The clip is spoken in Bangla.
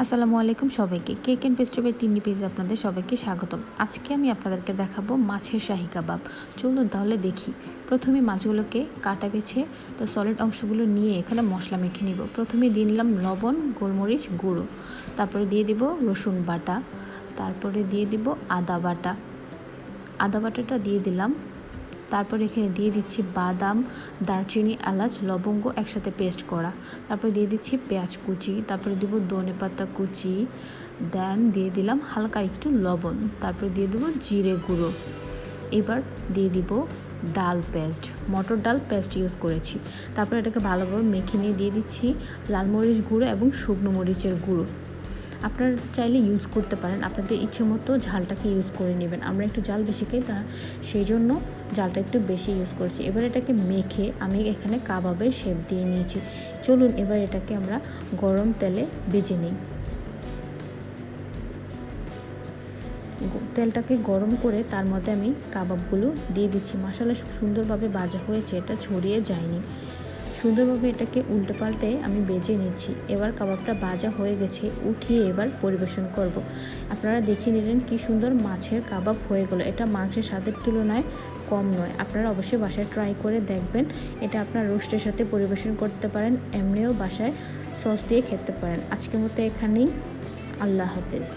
আসসালামু আলাইকুম সবাইকে। Cake and pastry by Tinni পেজে আপনাদের সবাইকে স্বাগতম। আজকে আমি আপনাদেরকে দেখাবো মাছের শাহী কাবাব। চলুন তাহলে দেখি। প্রথমে মাছগুলোকে কাটা বেছে তো সলিড অংশগুলো নিয়ে এখানে মশলা মেখে নিব। প্রথমে দিয়ে নিলাম লবণ, গোলমরিচ গুঁড়ো, তারপরে দিয়ে দিব রসুন বাটা, তারপরে দিয়ে দিব আদা বাটাটা দিয়ে দিলাম। তারপর এখানে দিয়ে দিচ্ছি বাদাম, দারচিনি, এলাচ, লবঙ্গ একসাথে পেস্ট করা। তারপরে দিয়ে দিচ্ছি পেঁয়াজ কুচি, তারপরে দিব ধনেপাতা কুচি, দেন দিয়ে দিলাম হালকা একটু লবণ, তারপরে দিয়ে দেবো জিরে গুঁড়ো। এবার দিয়ে দিব ডাল পেস্ট, মটর ডাল পেস্ট ইউজ করেছি। তারপর এটাকে ভালোভাবে মেখে নিয়ে দিয়ে দিচ্ছি লাল মরিচ গুঁড়ো এবং শুকনো মরিচের গুঁড়ো। আপনারা চাইলে ইউজ করতে পারেন, আপনাদের ইচ্ছে মতো ঝালটাকে ইউজ করে নেবেন। আমরা একটু ঝাল বেশি খাই, সেই জন্য ঝালটা একটু বেশি ইউজ করছি। এবার এটাকে মেখে আমি এখানে কাবাবের শেপ দিয়ে নিয়েছি। চলুন এবার এটাকে আমরা গরম তেলে ভেজে নিই। তেলটাকে গরম করে তার মধ্যে আমি কাবাবগুলো দিয়ে দিচ্ছি। মাশাআল্লাহ সুন্দরভাবে ভাজা হয়েছে, এটা ছড়িয়ে যায়নি। সুন্দরভাবে এটাকে উল্টে পাল্টে আমি ভেজে নিচ্ছি। এবার কাবাবটা ভাজা হয়ে গেছে, উঠিয়ে এবার পরিবেশন করব। আপনারা দেখে নিলেন কি সুন্দর মাছের কাবাব হয়ে গেল। এটা মাংসের স্বাদের তুলনায় কম নয়। আপনারা অবশ্যই বাসায় ট্রাই করে দেখবেন। এটা আপনার রোস্টের সাথে পরিবেশন করতে পারেন, এমনিও বাসায় সস দিয়ে খেতে পারেন। আজকের মতো এখানেই, আল্লাহ হাফেজ।